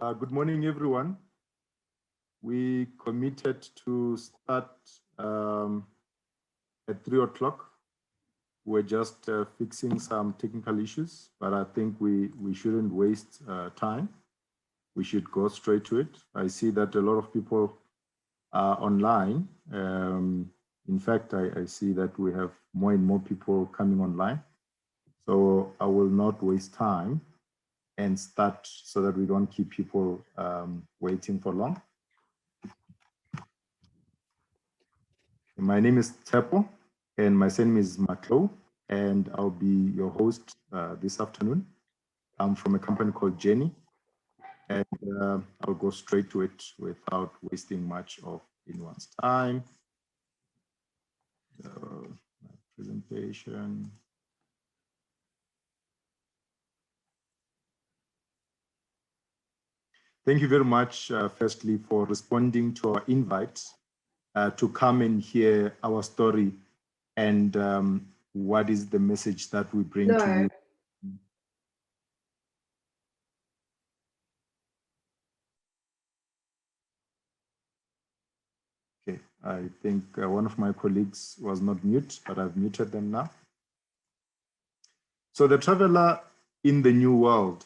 Good morning, everyone. We committed to start at 3 o'clock. We're just fixing some technical issues, but I think we shouldn't waste time. We should go straight to it. I see that a lot of people are online. In fact, I see that we have more and more people coming online. So I will not waste time and start so that we don't keep people waiting for long. My name is Tepo, and my surname is Maklo, and I'll be your host this afternoon. I'm from a company called Jurni, and I'll go straight to it without wasting much of anyone's time. My presentation. Thank you very much, firstly, for responding to our invite to come and hear our story and what is the message that we bring to you. Okay, I think one of my colleagues was not mute, but I've muted them now. So the traveler in the new world,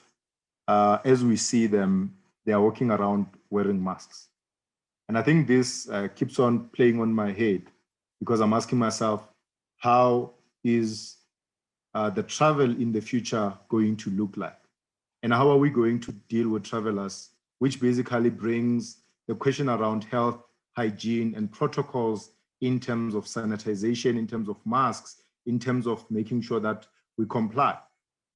as we see them, they are walking around wearing masks. And I think this keeps on playing on my head because I'm asking myself, how is the travel in the future going to look like? And how are we going to deal with travelers, which basically brings the question around health, hygiene, and protocols in terms of sanitization, in terms of masks, in terms of making sure that we comply.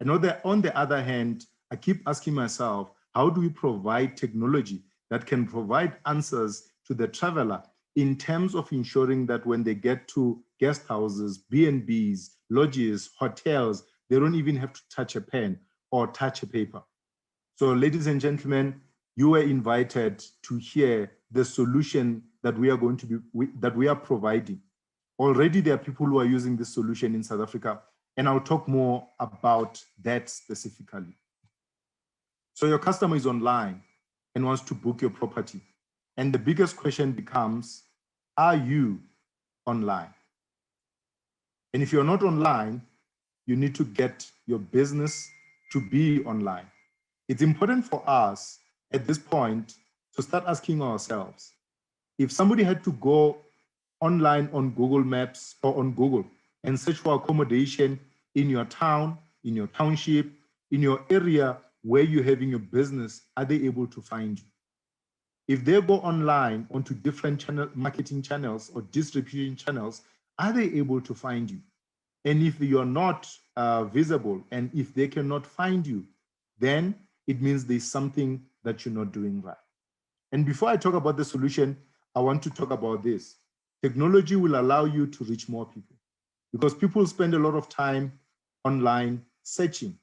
And on the other hand, I keep asking myself, how do we provide technology that can provide answers to the traveler in terms of ensuring that when they get to guest houses, B&Bs, lodges, hotels, they don't even have to touch a pen or touch a paper. So ladies and gentlemen, you were invited to hear the solution that we are providing. Already there are people who are using this solution in South Africa, and I'll talk more about that specifically. So your customer is online and wants to book your property. And the biggest question becomes, are you online? And if you're not online, you need to get your business to be online. It's important for us at this point to start asking ourselves, if somebody had to go online on Google Maps or on Google and search for accommodation in your town, in your township, in your area where you're having your business, are they able to find you? If they go online onto different marketing channels or distribution channels, are they able to find you? And if you're not visible and if they cannot find you, then it means there's something that you're not doing right. And before I talk about the solution, I want to talk about this. Technology will allow you to reach more people because people spend a lot of time online searching.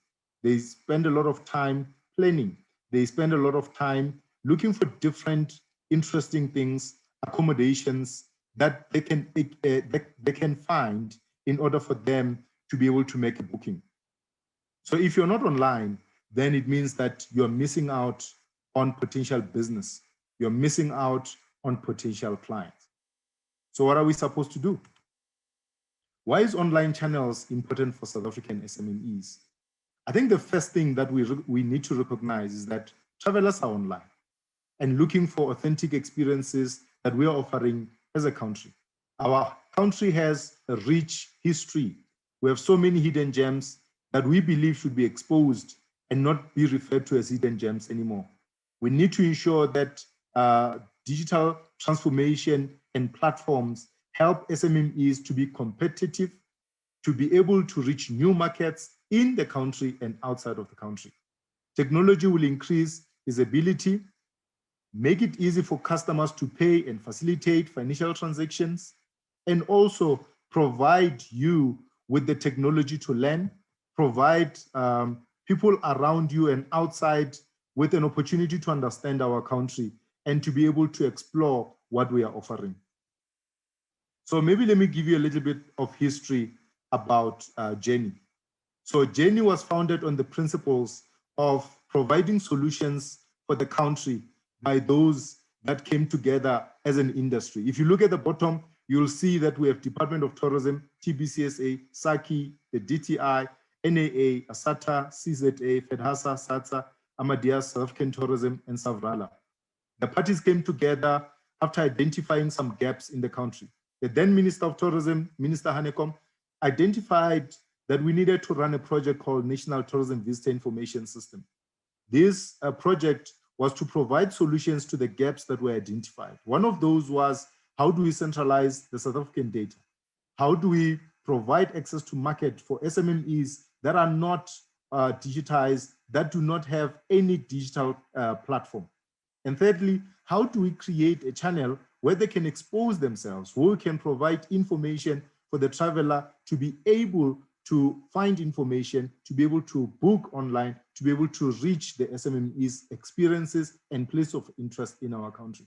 They spend a lot of time planning. They spend a lot of time looking for different interesting things, accommodations that they can find in order for them to be able to make a booking. So if you're not online, then it means that you're missing out on potential business. You're missing out on potential clients. So what are we supposed to do? Why is online channels important for South African SMMEs? I think the first thing that we need to recognize is that travelers are online and looking for authentic experiences that we are offering as a country. Our country has a rich history. We have so many hidden gems that we believe should be exposed and not be referred to as hidden gems anymore. We need to ensure that digital transformation and platforms help SMMEs to be competitive, to be able to reach new markets in the country and outside of the country. Technology will increase visibility, make it easy for customers to pay and facilitate financial transactions, and also provide you with the technology to learn, provide people around you and outside with an opportunity to understand our country and to be able to explore what we are offering. So maybe let me give you a little bit of history about Jurni. So Jurni was founded on the principles of providing solutions for the country by those that came together as an industry. If you look at the bottom, you'll see that we have Department of Tourism, TBCSA, SACI, the DTI, NAA, ASATA, CZA, FEDHASA, SATSA, Amadeus, South African Tourism, and Savrala. The parties came together after identifying some gaps in the country. The then Minister of Tourism, Minister Hanekom, identified that we needed to run a project called National Tourism Visitor Information System. This project was to provide solutions to the gaps that were identified. One of those was, how do we centralize the South African data? How do we provide access to market for SMMEs that are not digitized, that do not have any digital platform? And thirdly, how do we create a channel where they can expose themselves, where we can provide information for the traveler to be able to find information, to be able to book online, to be able to reach the SMMEs experiences and place of interest in our country.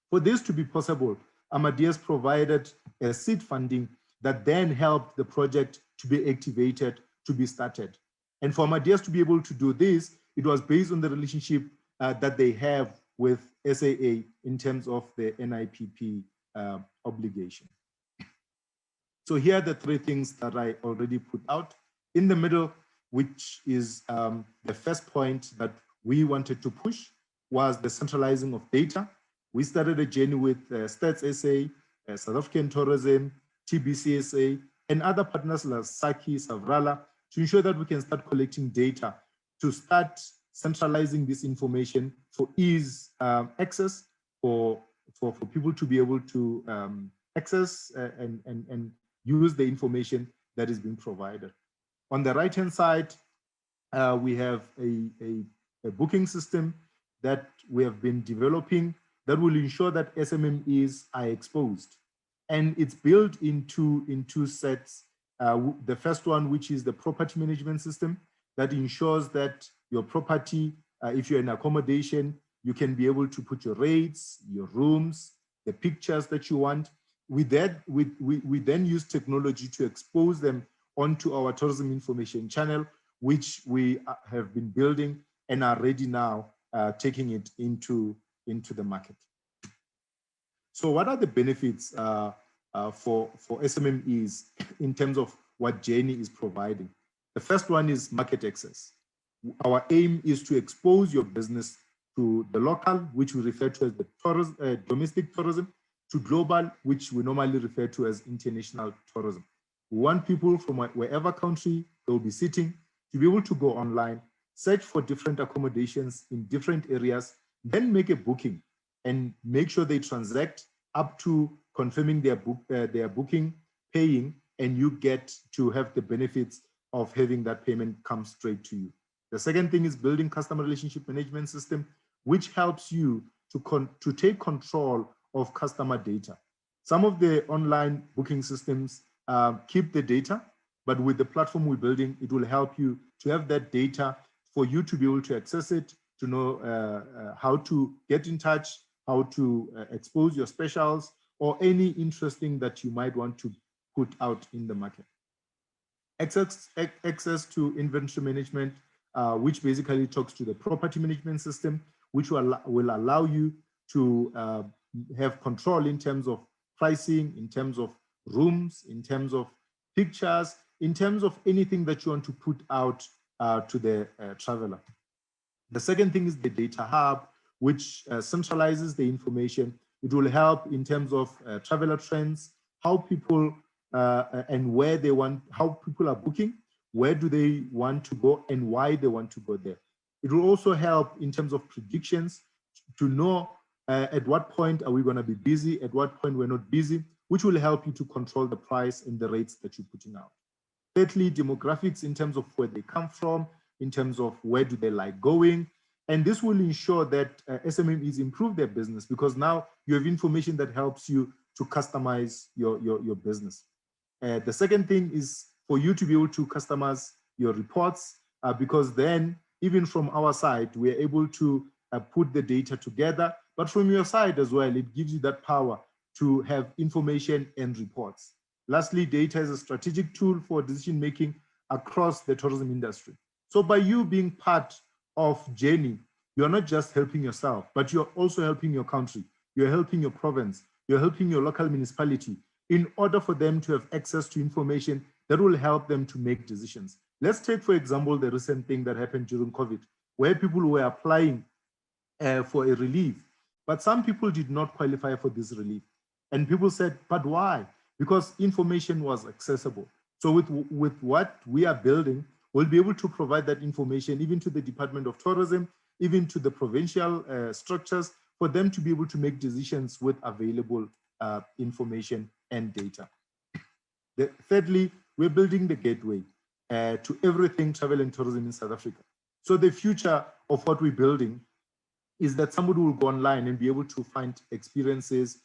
For this to be possible, Amadeus provided a seed funding that then helped the project to be activated, to be started. And for Amadeus to be able to do this, it was based on the relationship that they have with SAA in terms of the NIPP obligation. So here are the three things that I already put out. In the middle, which is the first point that we wanted to push, was the centralizing of data. We started a journey with Stats SA, South African Tourism, TBCSA, and other partners like SACI, Savrala, to ensure that we can start collecting data, to start centralizing this information for ease access, for people to be able to access and use the information that is being provided. On the right-hand side, we have a booking system that we have been developing that will ensure that SMMEs are exposed. And it's built in two sets. The first one, which is the property management system, that ensures that your property, if you're in accommodation, you can be able to put your rates, your rooms, the pictures that you want. We then use technology to expose them onto our tourism information channel, which we have been building and are ready now taking it into the market. So what are the benefits for SMMEs in terms of what Jurni is providing? The first one is market access. Our aim is to expose your business to the local, which we refer to as the domestic tourism, to global, which we normally refer to as international tourism. We want people from wherever country they'll be sitting to be able to go online, search for different accommodations in different areas, then make a booking and make sure they transact up to confirming their booking, paying, and you get to have the benefits of having that payment come straight to you. The second thing is building customer relationship management system, which helps you to take control of customer data. Some of the online booking systems keep the data, but with the platform we're building, it will help you to have that data for you to be able to access it, to know how to get in touch, how to expose your specials, or any interesting that you might want to put out in the market. Access to inventory management, which basically talks to the property management system, which will allow you to have control in terms of pricing, in terms of rooms, in terms of pictures, in terms of anything that you want to put out to the traveler. The second thing is the data hub, which centralizes the information. It will help in terms of traveler trends, how people and where they want, how people are booking, where do they want to go and why they want to go there. It will also help in terms of predictions to know at what point are we going to be busy, at what point we're not busy, which will help you to control the price and the rates that you're putting out. Thirdly, demographics in terms of where they come from, in terms of where do they like going. And this will ensure that SMMEs improve their business because now you have information that helps you to customize your business. The second thing is for you to be able to customize your reports because then even from our side, we are able to put the data together, but from your side as well, it gives you that power to have information and reports. Lastly, data is a strategic tool for decision-making across the tourism industry. So by you being part of Jurni, you're not just helping yourself, but you're also helping your country. You're helping your province. You're helping your local municipality in order for them to have access to information that will help them to make decisions. Let's take, for example, the recent thing that happened during COVID, where people were applying for a relief, but some people did not qualify for this relief. And people said, but why? Because information was accessible. So with what we are building, we'll be able to provide that information even to the Department of Tourism, even to the provincial structures, for them to be able to make decisions with available information and data. Thirdly, we're building the gateway to everything travel and tourism in South Africa. So the future of what we're building is that somebody will go online and be able to find experiences,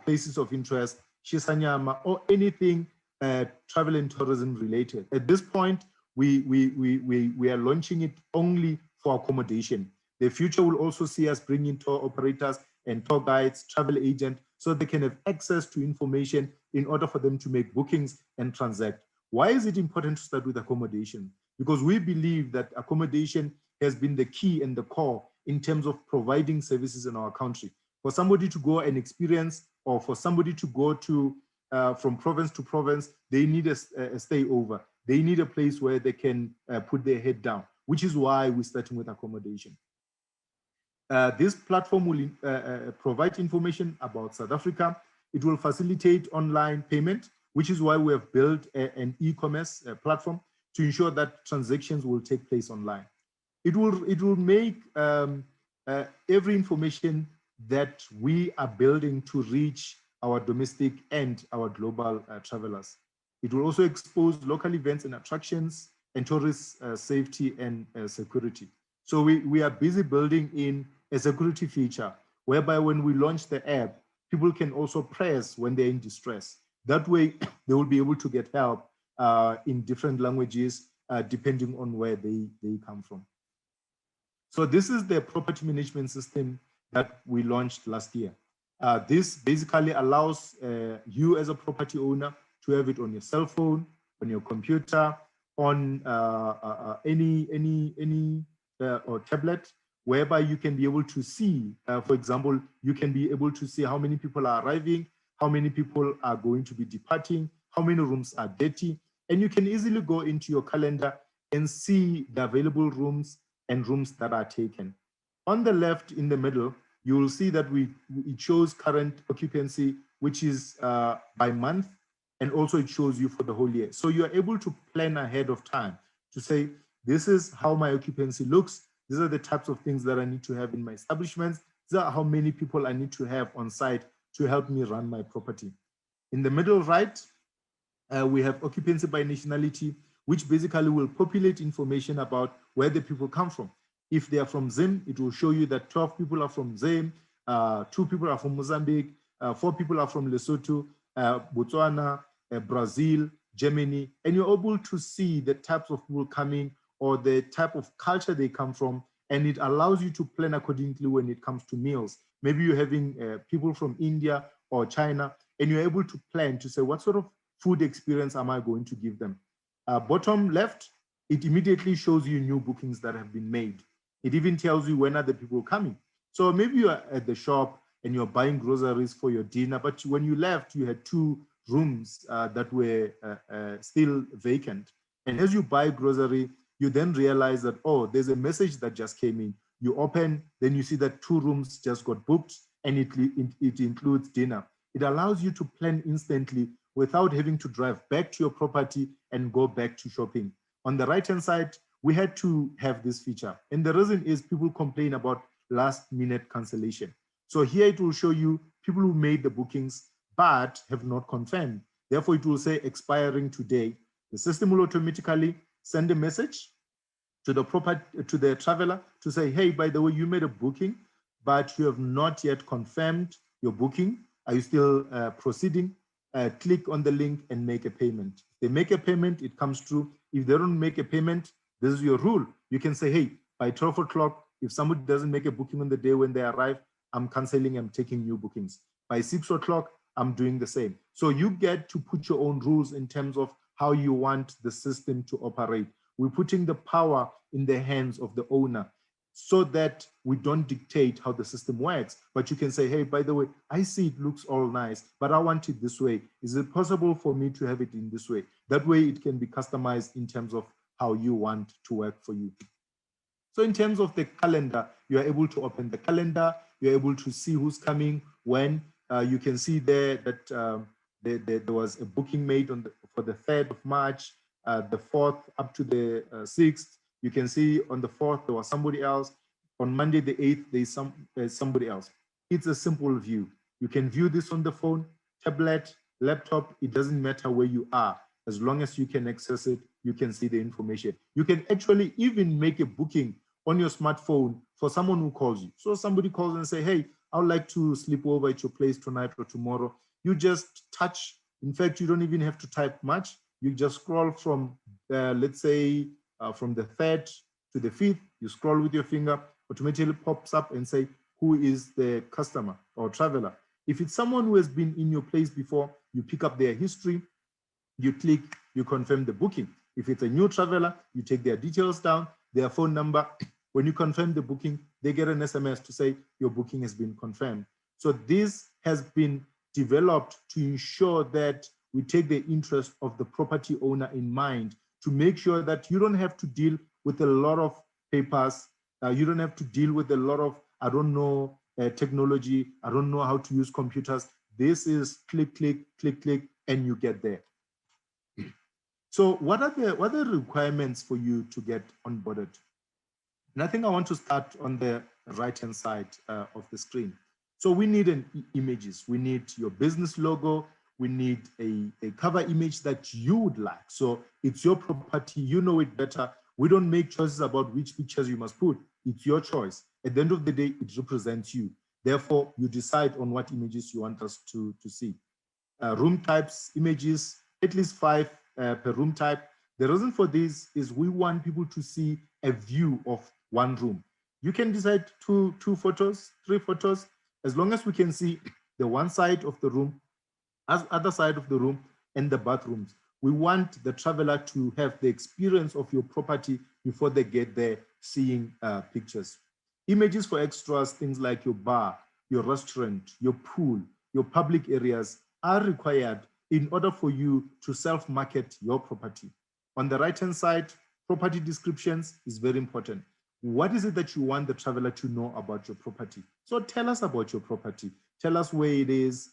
places of interest, Shisanyama, or anything travel and tourism related. At this point, we are launching it only for accommodation. The future will also see us bring in tour operators and tour guides, travel agents, so they can have access to information in order for them to make bookings and transact. Why is it important to start with accommodation? Because we believe that accommodation has been the key and the core in terms of providing services in our country. For somebody to go and experience, or for somebody to go to from province to province, they need a stay over. They need a place where they can put their head down, which is why we're starting with accommodation. This platform will provide information about South Africa. It will facilitate online payment, which is why we have built an e-commerce platform to ensure that transactions will take place online. It will make every information that we are building to reach our domestic and our global travelers. It will also expose local events and attractions and tourist safety and security. So we are busy building in a security feature whereby when we launch the app, people can also press when they're in distress. That way, they will be able to get help in different languages depending on where they come from. So this is the property management system that we launched last year. This basically allows you as a property owner to have it on your cell phone, on your computer, on any or tablet, whereby you can be able to see, for example, you can be able to see how many people are arriving, how many people are going to be departing, how many rooms are dirty, and you can easily go into your calendar and see the available rooms and rooms that are taken. On the left in the middle, you will see that it shows current occupancy, which is by month, and also it shows you for the whole year. So you are able to plan ahead of time to say, this is how my occupancy looks. These are the types of things that I need to have in my establishments. These are how many people I need to have on site to help me run my property. In the middle right, we have occupancy by nationality, which basically will populate information about where the people come from. If they are from Zim, it will show you that 12 people are from Zim, 2 people are from Mozambique, 4 people are from Lesotho, Botswana, Brazil, Germany, and you're able to see the types of people coming or the type of culture they come from, and it allows you to plan accordingly when it comes to meals. Maybe you're having people from India or China, and you're able to plan to say, what sort of food experience am I going to give them? Bottom left, it immediately shows you new bookings that have been made. It even tells you when are the people coming. So maybe you're at the shop and you're buying groceries for your dinner, but when you left, you had 2 rooms that were still vacant. And as you buy grocery, you then realize that, oh, there's a message that just came in. You open, then you see that 2 rooms just got booked, and it includes dinner. It allows you to plan instantly without having to drive back to your property and go back to shopping. On the right-hand side, we had to have this feature. And the reason is people complain about last-minute cancellation. So here it will show you people who made the bookings but have not confirmed. Therefore, it will say expiring today. The system will automatically send a message to the traveler to say, hey, by the way, you made a booking, but you have not yet confirmed your booking. Are you still proceeding? Click on the link and make a payment. If they make a payment, it comes through. If they don't make a payment, this is your rule. You can say, hey, by 12 o'clock, if somebody doesn't make a booking on the day when they arrive, I'm canceling, I'm taking new bookings. By 6 o'clock, I'm doing the same. So you get to put your own rules in terms of how you want the system to operate. We're putting the power in the hands of the owner. so that we don't dictate how the system works. But you can say, hey, by the way, I see it looks all nice, but I want it this way. Is it possible for me to have it in this way? That way it can be customized in terms of how you want to work for you. So in terms of the calendar, you are able to open the calendar, you're able to see who's coming, when. You can see there that there was a booking made for the 3rd of March, the 4th up to the 6th. You can see on the 4th, there was somebody else. On Monday, the 8th, there's somebody else. It's a simple view. You can view this on the phone, tablet, laptop. It doesn't matter where you are. As long as you can access it, you can see the information. You can actually even make a booking on your smartphone for someone who calls you. So somebody calls and say, hey, I would like to sleep over at your place tonight or tomorrow. You just touch. In fact, you don't even have to type much. You just scroll from, let's say, from the 3rd to the 5th. You scroll with your finger, automatically pops up and say, who is the customer or traveler? If it's someone who has been in your place before, you pick up their history, you click, you confirm the booking. If it's a new traveler, you take their details down, their phone number. When you confirm the booking, they get an SMS to say your booking has been confirmed. So this has been developed to ensure that we take the interest of the property owner in mind, to make sure that you don't have to deal with a lot of papers. You don't have to deal with a lot of, I don't know, technology. I don't know how to use computers. This is click, click, click, click, and you get there. So what are the requirements for you to get onboarded? And I think I want to start on the right-hand side of the screen. So we need images. We need your business logo. We need a cover image that you would like. So it's your property. You know it better. We don't make choices about which pictures you must put. It's your choice. At the end of the day, it represents you. Therefore, you decide on what images you want us to see. Room types, images, at least 5 per room type. The reason for this is we want people to see a view of one room. You can decide two photos, 3 photos, as long as we can see the one side of the room, as other side of the room, and the bathrooms. We want the traveler to have the experience of your property before they get there seeing pictures. Images for extras, things like your bar, your restaurant, your pool, your public areas are required in order for you to self-market your property. On the right-hand side, property descriptions is very important. What is it that you want the traveler to know about your property? So tell us about your property. Tell us where it is.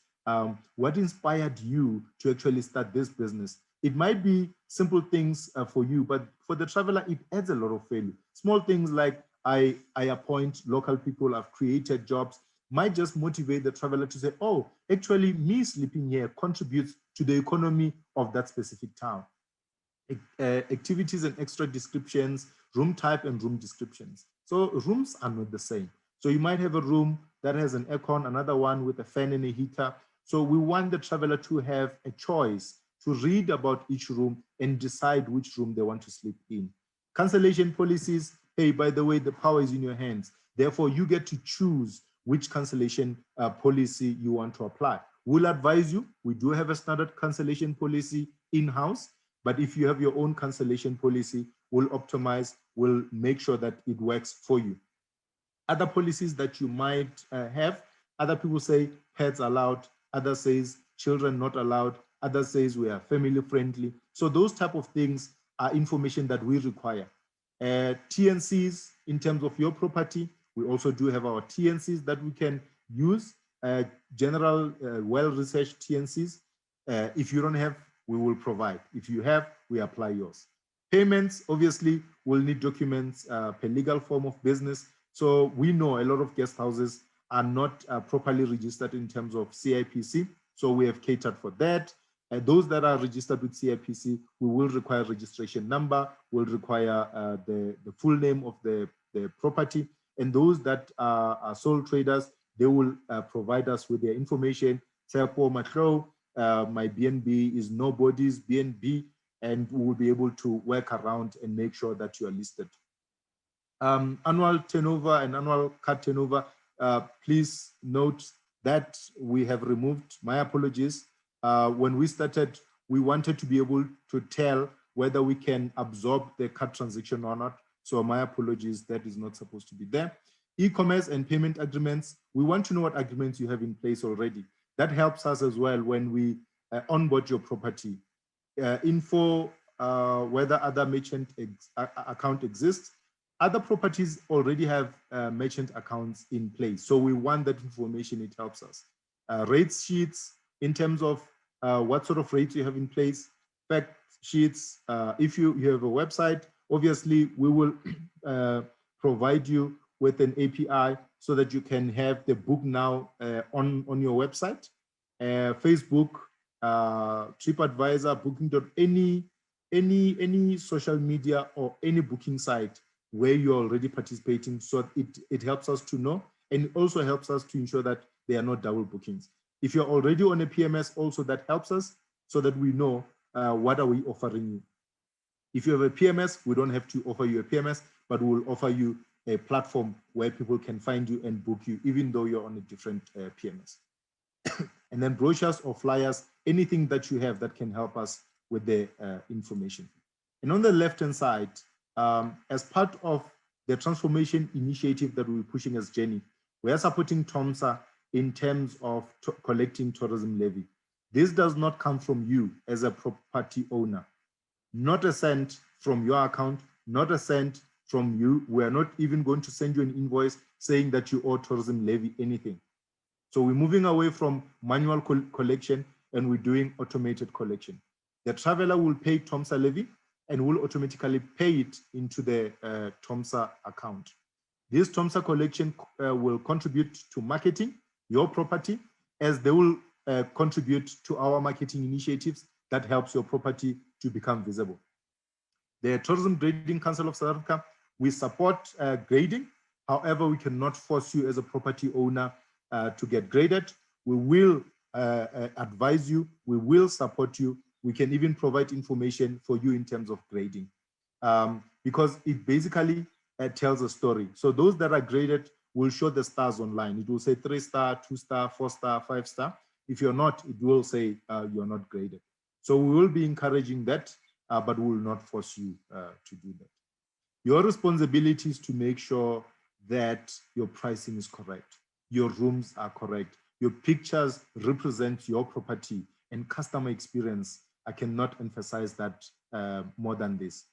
What inspired you to actually start this business? It might be simple things for you, but for the traveler, it adds a lot of value. Small things like I appoint local people, I've created jobs, might just motivate the traveler to say, oh, actually me sleeping here contributes to the economy of that specific town. Activities and extra descriptions, room type and room descriptions. So rooms are not the same. So you might have a room that has an aircon, another one with a fan and a heater. So we want the traveler to have a choice to read about each room and decide which room they want to sleep in. Cancellation policies, hey, by the way, the power is in your hands. Therefore, you get to choose which cancellation policy you want to apply. We'll advise you. We do have a standard cancellation policy in-house, but if you have your own cancellation policy, we'll optimize, we'll make sure that it works for you. Other policies that you might have, other people say pets allowed, others says children not allowed, others says we are family friendly. So those type of things are information that we require. TNCs in terms of your property, we also do have our TNCs that we can use, general well-researched TNCs. If you don't have, we will provide. If you have, we apply yours. Payments, obviously, will need documents per legal form of business. So we know a lot of guest houses are not properly registered in terms of CIPC. So we have catered for that. Those that are registered with CIPC, we will require registration number, will require the full name of the property. And those that are sole traders, they will provide us with their information. Say, for my BNB is nobody's BNB, and we will be able to work around and make sure that you are listed. Annual turnover and annual card turnover, please note that we have removed. My apologies. When we started, we wanted to be able to tell whether we can absorb the card transaction or not. So my apologies, that is not supposed to be there. E-commerce and payment agreements. We want to know what agreements you have in place already. That helps us as well when we onboard your property. Info, whether other merchant account exists. Other properties already have merchant accounts in place. So we want that information, it helps us. Rates sheets in terms of what sort of rates you have in place. Fact sheets, if you have a website, obviously we will provide you with an API so that you can have the book now on your website. Facebook, TripAdvisor, any social media or any booking site where you're already participating, so it helps us to know, and it also helps us to ensure that there are no double bookings. If you're already on a PMS, also that helps us so that we know what are we offering you. If you have a PMS, we don't have to offer you a PMS, but we'll offer you a platform where people can find you and book you, even though you're on a different PMS. And then brochures or flyers, anything that you have that can help us with the information. And on the left-hand side, as part of the transformation initiative that we're pushing as Jurni, we are supporting TOMSA in terms of collecting tourism levy. This does not come from you as a property owner. Not a cent from your account, not a cent from you. We're not even going to send you an invoice saying that you owe tourism levy anything. So we're moving away from manual collection and we're doing automated collection. The traveler will pay TOMSA levy and will automatically pay it into the TOMSA account. This TOMSA collection will contribute to marketing your property, as they will contribute to our marketing initiatives that helps your property to become visible. The Tourism Grading Council of South Africa, we support grading. However, we cannot force you as a property owner to get graded. We will advise you, we will support you. We can even provide information for you in terms of grading, because it basically tells a story. So those that are graded will show the stars online. It will say 3-star, 2-star, 4-star, 5-star. If you're not, it will say you're not graded. So we will be encouraging that, but we will not force you to do that. Your responsibility is to make sure that your pricing is correct, your rooms are correct, your pictures represent your property and customer experience. I cannot emphasize that more than this.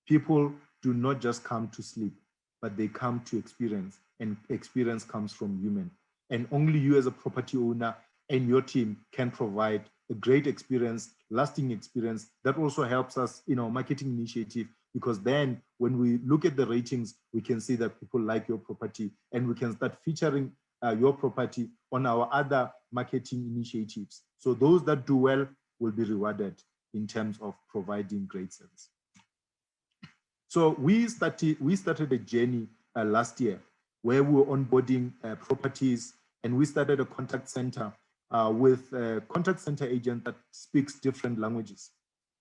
People do not just come to sleep, but they come to experience, and experience comes from human. And only you as a property owner and your team can provide a great experience, lasting experience that also helps us in our marketing initiative, because then when we look at the ratings, we can see that people like your property and we can start featuring your property on our other marketing initiatives. So those that do well will be rewarded in terms of providing great service. So we started a journey last year where we were onboarding properties, and we started a contact center with a contact center agent that speaks different languages.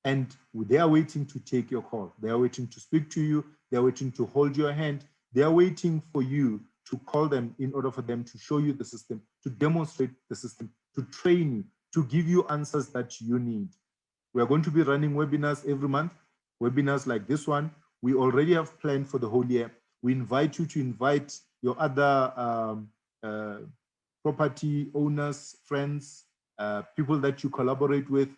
And they are waiting to take your call. They are waiting to speak to you. They are waiting to hold your hand. They are waiting for you to call them in order for them to show you the system, to demonstrate the system, to train you, to give you answers that you need. We are going to be running webinars every month, webinars like this one. We already have planned for the whole year. We invite you to invite your other property owners, friends, people that you collaborate with,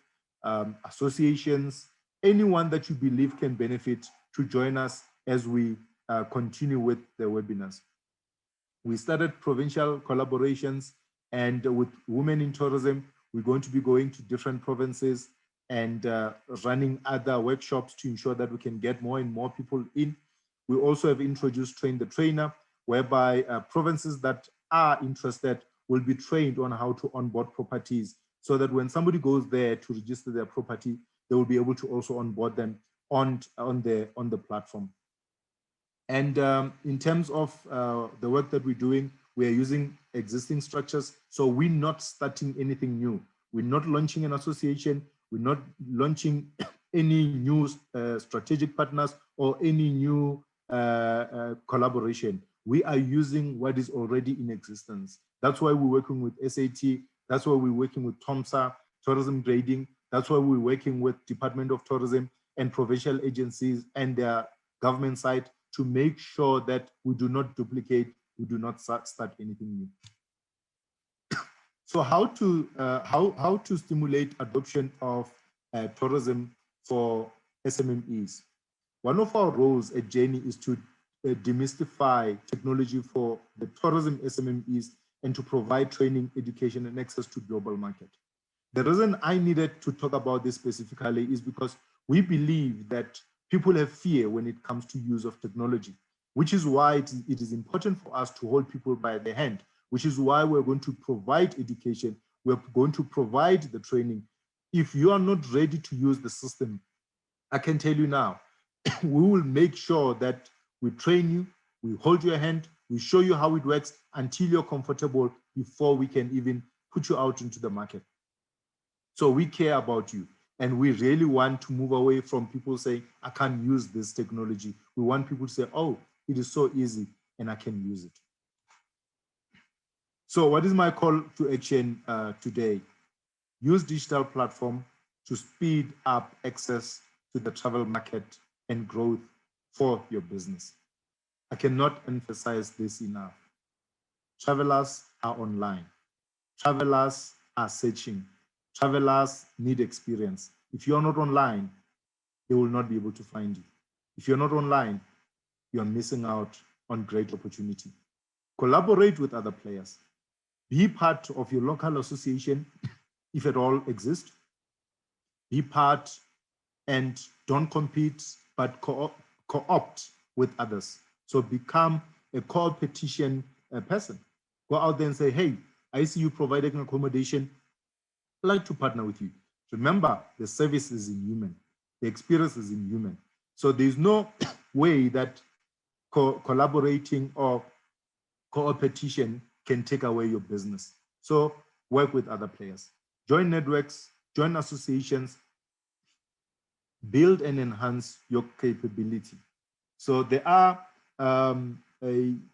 associations, anyone that you believe can benefit to join us as we continue with the webinars. We started provincial collaborations, and with Women in Tourism, we're going to be going to different provinces and running other workshops to ensure that we can get more and more people in. We also have introduced Train the Trainer, whereby provinces that are interested will be trained on how to onboard properties, so that when somebody goes there to register their property, they will be able to also onboard them on the platform. And in terms of the work that we're doing, we are using existing structures. So we're not starting anything new. We're not launching an association. We're not launching any new strategic partners or any new collaboration. We are using what is already in existence. That's why we're working with SAT. That's why we're working with TOMSA, Tourism Grading. That's why we're working with Department of Tourism and provincial agencies and their government side to make sure that we do not duplicate, we do not start anything new. So how to stimulate adoption of tourism for SMMEs? One of our roles at Jurni is to demystify technology for the tourism SMMEs and to provide training, education, and access to global market. The reason I needed to talk about this specifically is because we believe that people have fear when it comes to use of technology, which is why it is important for us to hold people by the hand, which is why we're going to provide education, we're going to provide the training. If you are not ready to use the system, I can tell you now, we will make sure that we train you, we hold your hand, we show you how it works until you're comfortable before we can even put you out into the market. So we care about you, and we really want to move away from people saying, I can't use this technology. We want people to say, oh, it is so easy and I can use it. So what is my call to action today? Use digital platform to speed up access to the travel market and growth for your business. I cannot emphasize this enough. Travelers are online. Travelers are searching. Travelers need experience. If you're not online, they will not be able to find you. If you're not online, you're missing out on great opportunity. Collaborate with other players. Be part of your local association, if at all exists. Be part and don't compete, but co-opt with others. So become a co-opetition person. Go out there and say, hey, I see you providing accommodation. I'd like to partner with you. Remember, the service is inhuman. The experience is inhuman. So there's no way that collaborating or co-opetition can take away your business. So work with other players. Join networks, join associations, build and enhance your capability. So there are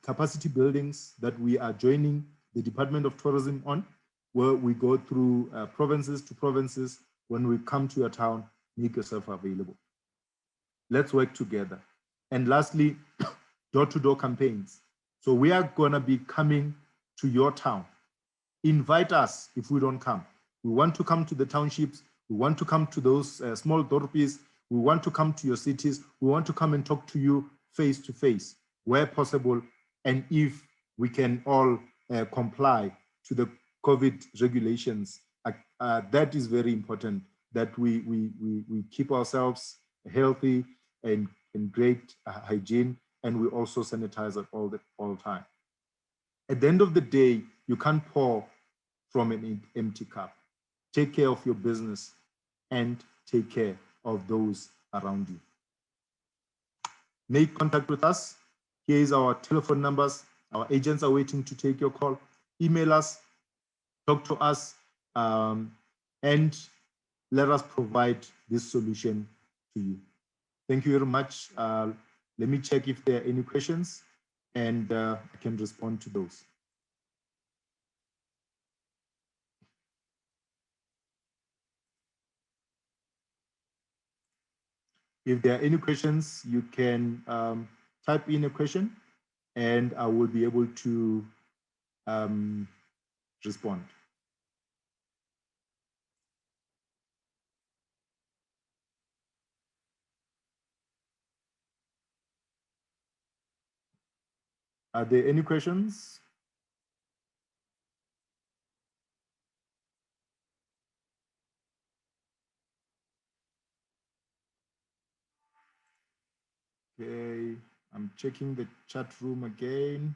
capacity buildings that we are joining the Department of Tourism on, where we go through provinces to provinces. When we come to your town, make yourself available. Let's work together. And lastly, door-to-door campaigns. So we are gonna be coming to your town. Invite us if we don't come. We want to come to the townships. We want to come to those small dorpies. We want to come to your cities. We want to come and talk to you face to face where possible. And if we can all comply to the COVID regulations, that is very important, that we keep ourselves healthy and in great hygiene, and we also sanitize it all the time. At the end of the day, you can't pour from an empty cup. Take care of your business and take care of those around you. Make contact with us. Here is our telephone numbers. Our agents are waiting to take your call. Email us, talk to us, and let us provide this solution to you. Thank you very much. Let me check if there are any questions, and I can respond to those. If there are any questions, you can type in a question and I will be able to respond. Are there any questions? Okay, I'm checking the chat room again.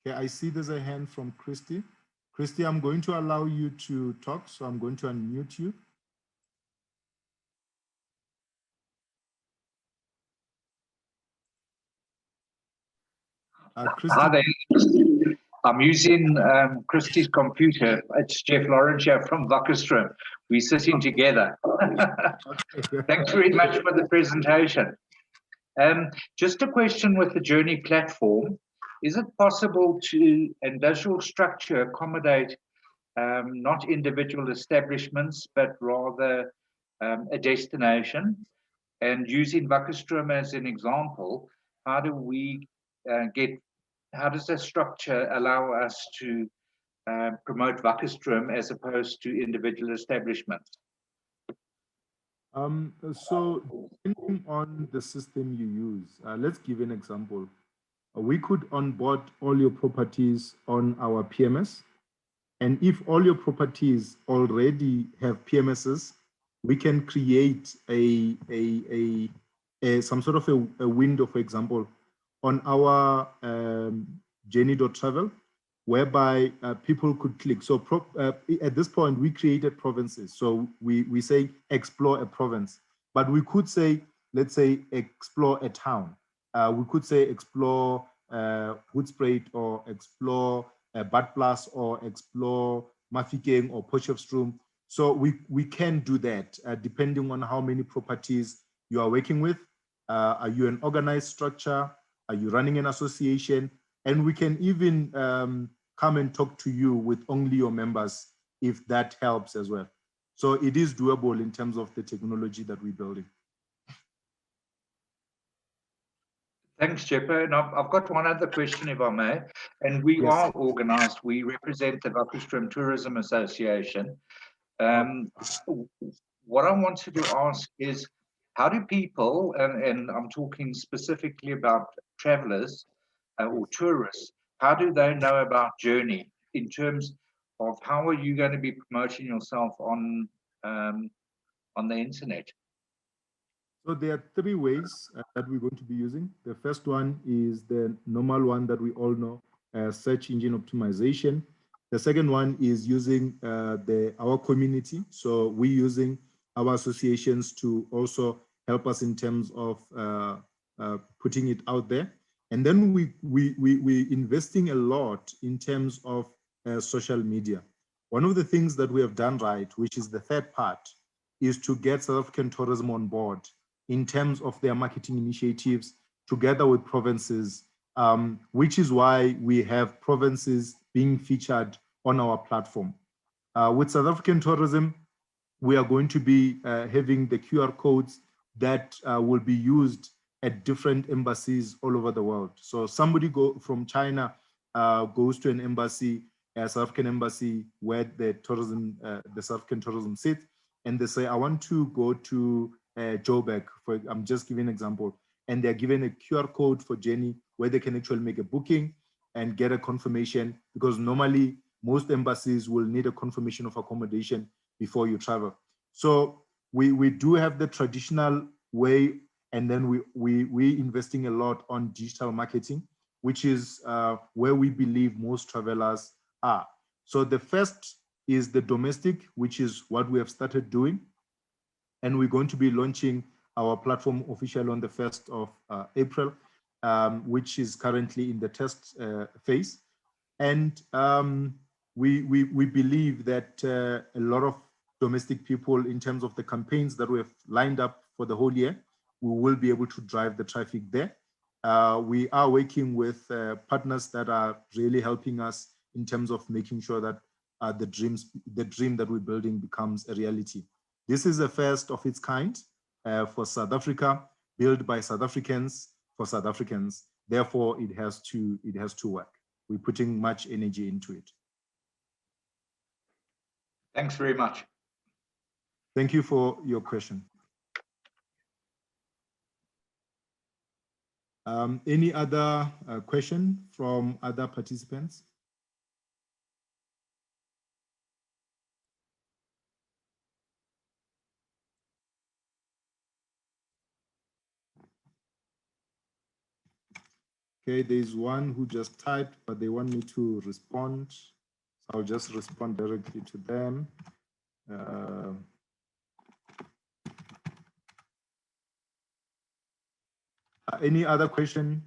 Okay, I see there's a hand from Christy. Christy, I'm going to allow you to talk, so I'm going to unmute you. Christy. Hi there. I'm using Christy's computer. It's Jeff Lawrence here from Wackerstrom. We're sitting together. Thanks very much for the presentation. Just a question with the Jurni platform. Is it possible to, and does your structure accommodate not individual establishments, but rather a destination? And using Wackerstrom as an example, how do we how does the structure allow us to promote Wackerstrom as opposed to individual establishments? So depending on the system you use, let's give an example. We could onboard all your properties on our PMS. And if all your properties already have PMSs, we can create some sort of a window, for example, on our Jurni.travel, whereby people could click. So at this point, we created provinces. So we say explore a province, but we could say, let's say, explore a town. We could say explore Hoedspruit or explore Bad Plus or explore Mafikeng or Potchefstroom. So we can do that depending on how many properties you are working with. Are you an organized structure? Are you running an association? And we can even come and talk to you with only your members if that helps as well. So it is doable in terms of the technology that we're building. Thanks, Jeppe. And I've got one other question, if I may. And we Yes. are organized. We represent the Wackerstrom Tourism Association. What I wanted to ask is, how do people, and I'm talking specifically about travelers or tourists, how do they know about Jurni in terms of how are you going to be promoting yourself on the internet? So there are three ways that we're going to be using. The first one is the normal one that we all know, search engine optimization. The second one is using our community. So we're using our associations to also help us in terms of putting it out there. And then we're investing a lot in terms of social media. One of the things that we have done right, which is the third part, is to get South African tourism on board in terms of their marketing initiatives together with provinces, which is why we have provinces being featured on our platform. With South African tourism, we are going to be having the QR codes that will be used at different embassies all over the world. So somebody from China goes to an embassy, a South African embassy where the South African tourism sits, and they say, I want to go to Joburg, I'm just giving an example, and they're given a QR code for Jurni where they can actually make a booking and get a confirmation, because normally most embassies will need a confirmation of accommodation before you travel. So we do have the traditional way, and then we investing a lot on digital marketing, which is where we believe most travelers are. So the first is the domestic, which is what we have started doing. And we're going to be launching our platform officially on the 1st of April, which is currently in the test phase. And we believe that a lot of domestic people, in terms of the campaigns that we have lined up for the whole year, we will be able to drive the traffic there. We are working with partners that are really helping us in terms of making sure that the dream that we're building becomes a reality. This is a first of its kind for South Africa, built by South Africans for South Africans. Therefore, it has to work. We're putting much energy into it. Thanks very much. Thank you for your question. Any other question from other participants? Okay, there's one who just typed, but they want me to respond. So I'll just respond directly to them. Any other question?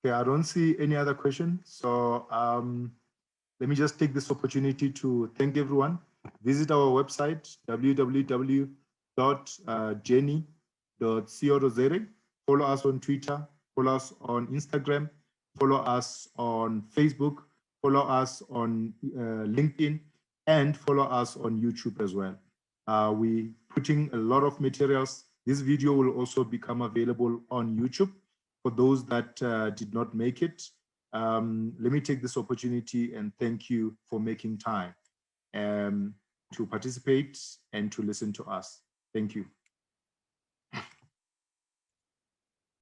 Okay, I don't see any other question. So let me just take this opportunity to thank everyone. Visit our website, www.jurni.co.za. Follow us on Twitter, follow us on Instagram, follow us on Facebook, follow us on LinkedIn, and follow us on YouTube as well. We're putting a lot of materials. This video will also become available on YouTube for those that did not make it. Let me take this opportunity and thank you for making time to participate and to listen to us. Thank you.